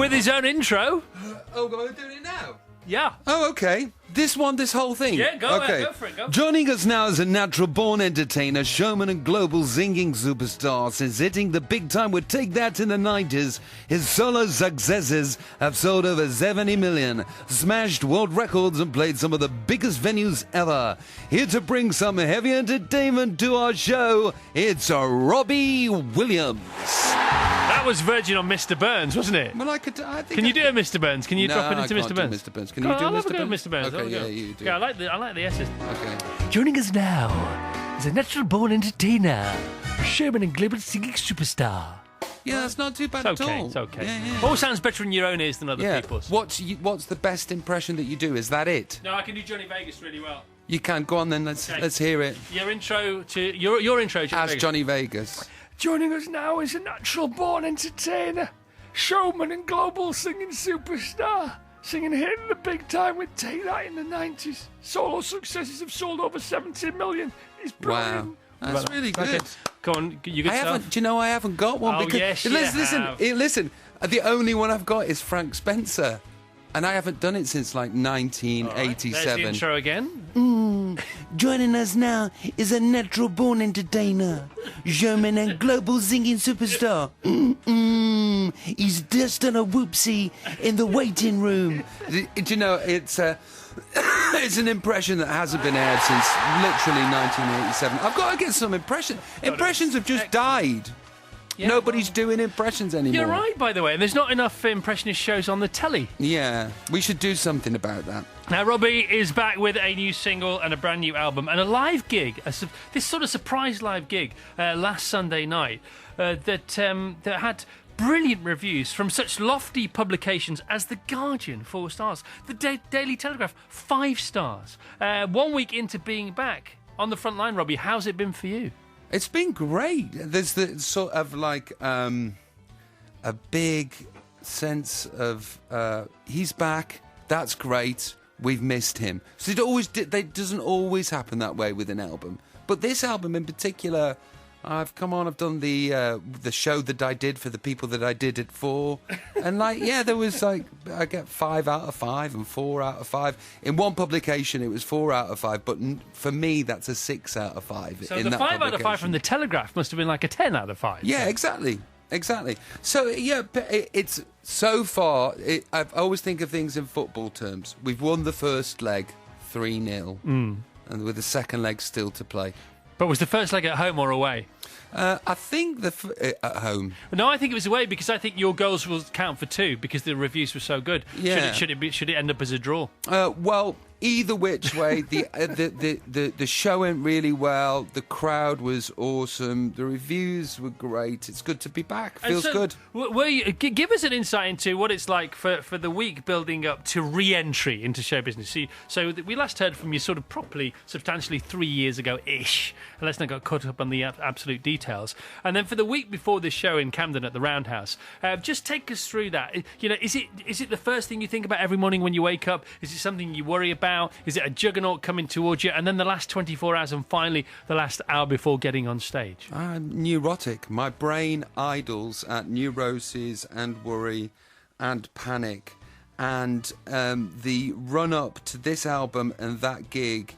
with his own intro. Oh, we're doing it now? Yeah. Oh, okay. This whole thing? Yeah, go ahead, go for it, go. Joining us now is a natural-born entertainer, showman and global singing superstar. Since hitting the big time with Take That in the 90s, his solo successes have sold over 70 million, smashed world records and played some of the biggest venues ever. Here to bring some heavy entertainment to our show, it's Robbie Williams. That was Virgin on Mr. Burns, wasn't it? Well, I think Can you do a Mr. Burns? Can you drop it into Mr. Burns? Mr. Burns. Can you do Mr. Burns? Mr. Burns. Okay, yeah, you do. Okay, I like the S's. Okay. Joining us now is a natural-born entertainer, showman and global singing superstar. Yeah, that's not too bad at all. It's okay. Yeah. All sounds better in your own ears than other people's. What's the best impression that you do? Is that it? No, I can do Johnny Vegas really well. You can. Go on then. Let's hear it. Your intro to your intro, Johnny As Vegas. Johnny Vegas. Joining us now is a natural-born entertainer, showman and global singing superstar. Singing Hitting the Big Time with Take That in the 90s. Solo successes have sold over 70 million. He's brilliant. Wow. That's really good. Okay. Go on, you good stuff? Do you know I haven't got one? Oh, because yes, you have. Listen, the only one I've got is Frank Spencer. And I haven't done it since like 1987. There's the intro again. Joining us now is a natural-born entertainer, showman and global singing superstar. He's just done a whoopsie in the waiting room. Do you know, it's an impression that hasn't been aired since literally 1987. I've got to get some impressions. Impressions have just died. Yeah, Nobody's doing impressions anymore. You're right, by the way. And there's not enough impressionist shows on the telly. Yeah, we should do something about that. Now, Robbie is back with a new single and a brand new album and a live gig, this sort of surprise live gig last Sunday night that had brilliant reviews from such lofty publications as The Guardian, 4 stars, The Daily Telegraph, 5 stars. 1 week into being back on the front line, Robbie, how's it been for you? It's been great. There's the sort of like a big sense of he's back. That's great. We've missed him. So it doesn't always happen that way with an album. But this album in particular, I've done the show that I did for the people that I did it for, and there was I get 5 out of 5 and 4 out of 5. In one publication, it was 4 out of 5, but for me, that's a 6 out of 5. So the 5 out of 5 from the Telegraph must have been like a 10 out of 5. Yeah, exactly. So yeah, it's so far. I always think of things in football terms. We've won the first leg 3-0, and with the second leg still to play. But was the first leg at home or away? I think at home. No, I think it was away because I think your goals will count for 2 because the reviews were so good. Yeah. Should it end up as a draw? Well, either which way, the show went really well. The crowd was awesome. The reviews were great. It's good to be back. Feels good. Give us an insight into what it's like for the week building up to re-entry into show business. So we last heard from you sort of properly, substantially 3 years ago-ish. And let's not get caught up on the absolute details. And then for the week before this show in Camden at the Roundhouse, just take us through that. You know, is it the first thing you think about every morning when you wake up? Is it something you worry about? Is it a juggernaut coming towards you? And then the last 24 hours and finally the last hour before getting on stage? I'm neurotic. My brain idles at neuroses and worry and panic. And the run-up to this album and that gig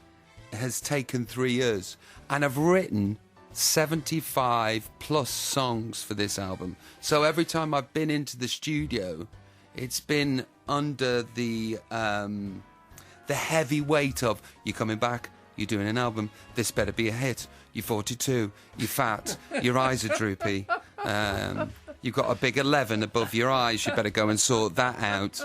has taken 3 years. And I've written 75 plus songs for this album. So every time I've been into the studio, it's been under the heavy weight of, you're coming back, you're doing an album, this better be a hit, you're 42, you're fat, your eyes are droopy, you've got a big 11 above your eyes, you better go and sort that out.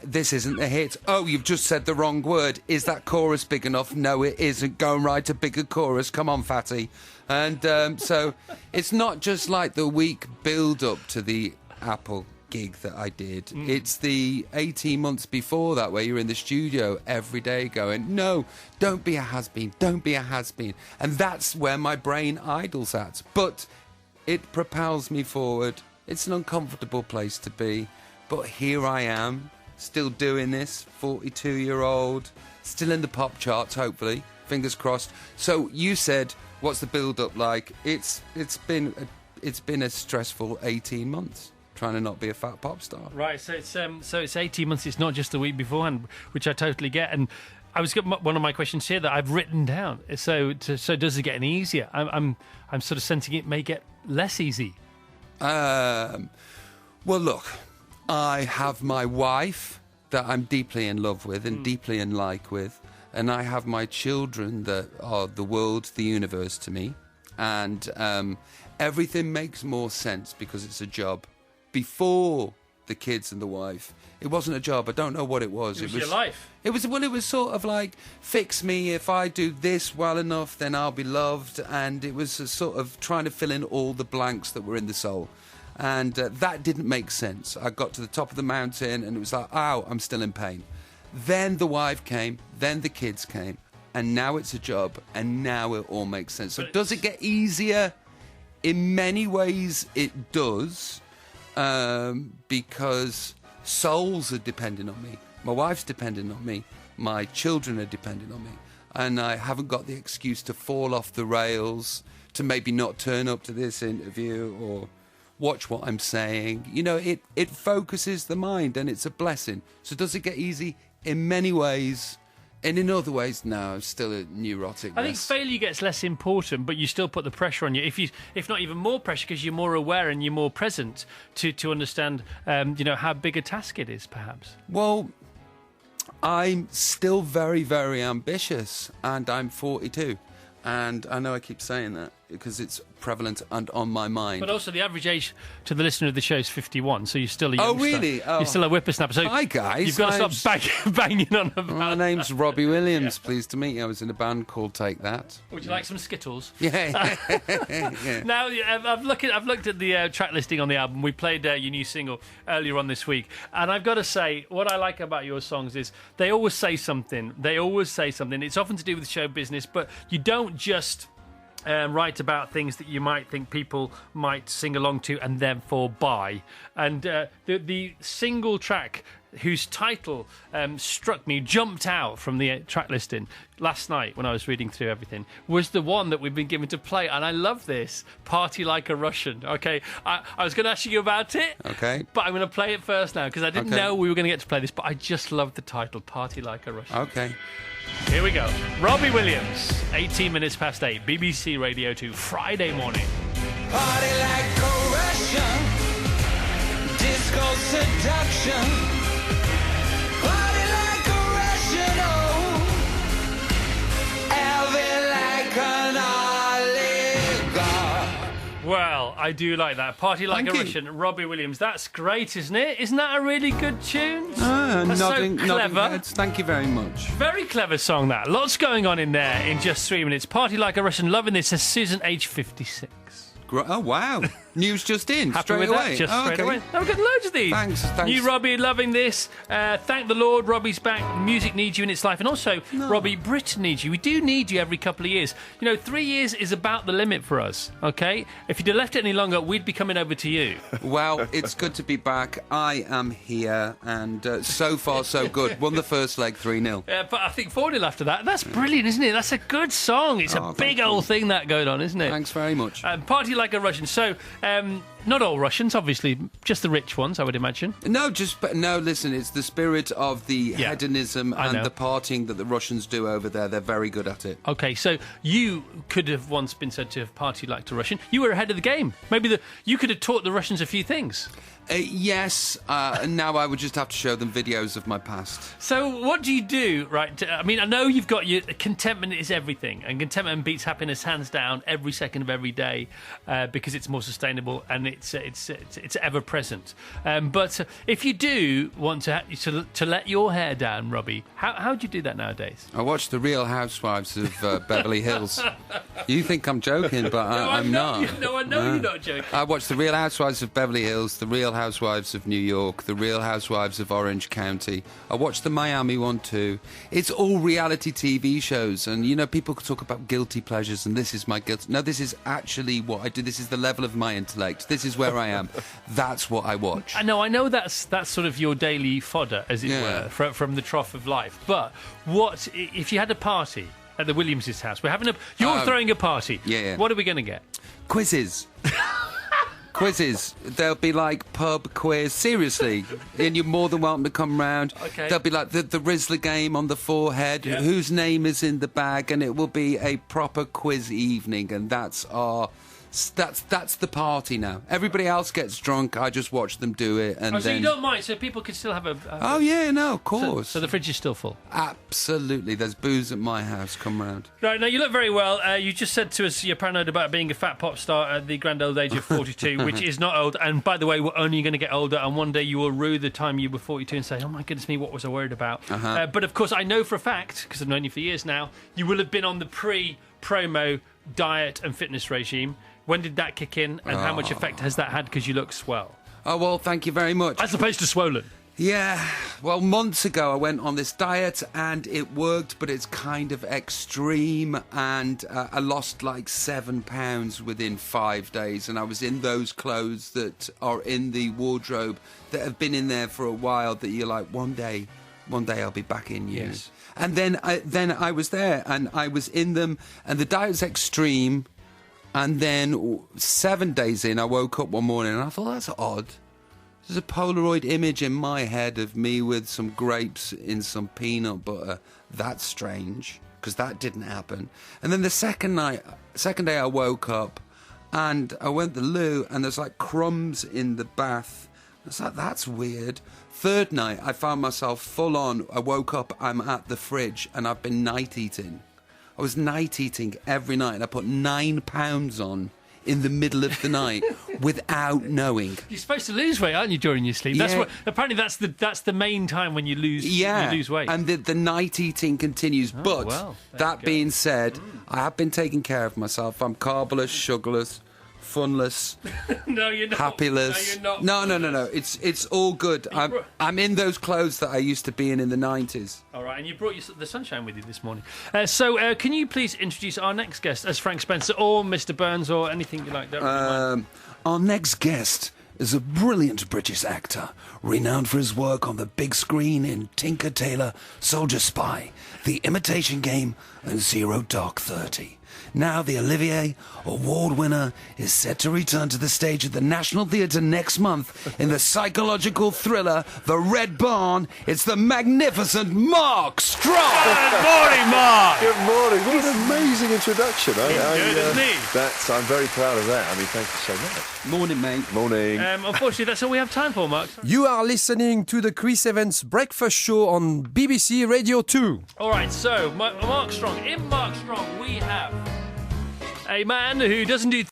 This isn't a hit. Oh, you've just said the wrong word. Is that chorus big enough? No, it isn't. Go and write a bigger chorus. Come on, fatty. And so it's not just like the week build-up to the Apple gig that I did. It's the 18 months before that where you're in the studio every day going, no, don't be a has-been, don't be a has-been. And that's where my brain idles at. But it propels me forward. It's an uncomfortable place to be. But here I am, still doing this, 42-year-old, still in the pop charts, hopefully, fingers crossed. So you said, what's the build-up like? It's been a stressful 18 months. trying to not be a fat pop star. Right, so it's 18 months. It's not just the week beforehand, which I totally get. And I was one of my questions here that I've written down. So does it get any easier? I'm sort of sensing it may get less easy. Well, look, I have my wife that I'm deeply in love with and deeply in like with, and I have my children that are the world, the universe to me, and everything makes more sense because it's a job. Before the kids and the wife, it wasn't a job. I don't know what it was. It was your life. It was sort of like, fix me. If I do this well enough, then I'll be loved. And it was a sort of trying to fill in all the blanks that were in the soul. And that didn't make sense. I got to the top of the mountain and it was like, ow, I'm still in pain. Then the wife came, then the kids came, and now it's a job, and now it all makes sense. So does it get easier? In many ways it does, because souls are depending on me. My wife's depending on me. My children are depending on me. And I haven't got the excuse to fall off the rails, to maybe not turn up to this interview or watch what I'm saying. You know, it focuses the mind, and it's a blessing. So does it get easy? In many ways. And in other ways, no, I'm still a neurotic. I think failure gets less important, but you still put the pressure on you. If not even more pressure, because you're more aware and you're more present to understand, how big a task it is, perhaps. Well, I'm still very, very ambitious, and I'm 42. And I know I keep saying that because it's prevalent and on my mind. But also the average age to the listener of the show is 51, so you're still a youngster. Oh, really? Oh. You're still a whippersnapper. So hi, guys. You've got to stop banging on about My name's Robbie Williams. Yeah. Pleased to meet you. I was in a band called Take That. Would you like some Skittles? Yeah. Yeah. Now, I've looked at the track listing on the album. We played your new single earlier on this week. And I've got to say, what I like about your songs is they always say something. It's often to do with show business, but you don't just write about things that you might think people might sing along to and therefore buy. And the single track whose title struck me, jumped out from the track listing last night when I was reading through everything, was the one that we've been given to play. And I love this, Party Like a Russian. Okay, I was going to ask you about it, okay, but I'm going to play it first now because I didn't know we were going to get to play this, but I just love the title, Party Like a Russian. Okay. Here we go. Robbie Williams, 18 minutes past 8, BBC Radio 2, Friday morning. Party like a Russian, disco seduction. Party like a Russian, oh, Elvin like an oligarch. Well, I do like that. Party Like Thank a you. Russian, Robbie Williams. That's great, isn't it? Isn't that a really good tune? That's nodding, so clever. nodding heads. Thank you very much. Very clever song, that. Lots going on in there in just 3 minutes. Party Like a Russian, loving this, says Susan, age 56. Oh, wow. News just in, Happy straight with away. that, just Oh, straight okay. away. Oh, we've got loads of these. Thanks. New Robbie, loving this. Thank the Lord, Robbie's back. Music needs you in its life. And also, Robbie, Britain needs you. We do need you every couple of years. 3 years is about the limit for us, okay? If you'd have left it any longer, we'd be coming over to you. Well, it's good to be back. I am here, and so far, so good. Won the first leg 3-0. But I think 4-0 after that. That's brilliant, isn't it? That's a good song. It's a big old thing that going on, isn't it? Thanks very much. Party Like a Russian. So, not all Russians, obviously, just the rich ones, I would imagine. No, listen, it's the spirit of the hedonism and the partying that the Russians do over there. They're very good at it. Okay, so you could have once been said to have partied like a Russian. You were ahead of the game. Maybe you could have taught the Russians a few things. Yes, now I would just have to show them videos of my past. So what do you do, right? I mean, I know you've got your contentment is everything, and contentment beats happiness hands down every second of every day because it's more sustainable and it's ever present. But if you do want to let your hair down, Robbie, how do you do that nowadays? I watch The Real Housewives of Beverly Hills. You think I'm joking, but I'm not. I know you're not joking. I watch The Real Housewives of Beverly Hills, The Real Housewives of New York, The Real Housewives of Orange County. I watch the Miami one too. It's all reality TV shows, and people could talk about guilty pleasures, and this is my guilt. No, this is actually what I do. This is the level of my intellect. This is where I am. That's what I watch. I know that's sort of your daily fodder, as it were, from the trough of life. But what if you had a party at the Williams' house? You're throwing a party. Yeah. What are we going to get? Quizzes. quizzes. There'll be like pub quiz, seriously, and you're more than welcome to come round. Okay. There'll be like the Rizzler game on the forehead, Yeah. whose name is in the bag, and it will be a proper quiz evening, and that's the party now. Everybody else gets drunk. I just watch them do it, and Oh, so then. you don't mind, so people can still have a... Oh yeah, no, of course. So the fridge is still full. Absolutely, there's booze at my house. Come round. Right, now you look very well. You just said to us you're paranoid about being a fat pop star at the grand old age of 42, which is not old. And by the way, we're only going to get older, and one day you will rue the time you were 42 and say, oh my goodness me, what was I worried about? But of course, I know for a fact, because I've known you for years now, you will have been on the pre-promo diet and fitness regime. When did that kick in, and how much effect has that had, because you look swell? Oh, well, thank you very much. As opposed to swollen. Yeah, well, months ago I went on this diet and it worked, but it's kind of extreme, and I lost like 7 pounds within 5 days, and I was in those clothes that are in the wardrobe that have been in there for a while, that you're like, one day I'll be back in you. Yes. And then I was there, and I was in them, and the diet's extreme, and then 7 days in, I woke up one morning and I thought, that's odd. There's a Polaroid image in my head of me with some grapes in some peanut butter. That's strange, because that didn't happen. And then the second day I woke up and I went to the loo, and there's like crumbs in the bath. I was like, that's weird. Third night, I found myself full on. I woke up, I'm at the fridge, and I've been night eating. I was night eating every night, and I put 9 pounds on in the middle of the night without knowing. You're supposed to lose weight, aren't you, during your sleep? That's Yeah. what. Apparently, that's the main time when you lose. You lose weight. And the night eating continues. But well, there that you go. being said, I have been taking care of myself. I'm carbless, sugarless, funless, No, you're not. happyless. No, you're not. No. It's all good. I'm in those clothes that I used to be in the 90s. All right, and you brought the sunshine with you this morning. So, can you please introduce our next guest as Frank Spencer or Mr. Burns or anything you like? Don't really mind. Our next guest is a brilliant British actor, renowned for his work on the big screen in Tinker Tailor, Soldier Spy, The Imitation Game, and Zero Dark 30. Now the Olivier Award winner is set to return to the stage at the National Theatre next month in the psychological thriller The Red Barn. It's the magnificent Mark Strong. Good morning, Mark. Good morning. What an amazing introduction. Good, isn't he? I'm very proud of that. I mean, thank you so much. Morning, mate. Morning. Unfortunately, that's all we have time for, Mark. You are listening to the Chris Evans Breakfast Show on BBC Radio 2. All right, so Mark Strong. In Mark Strong, we have a man who doesn't do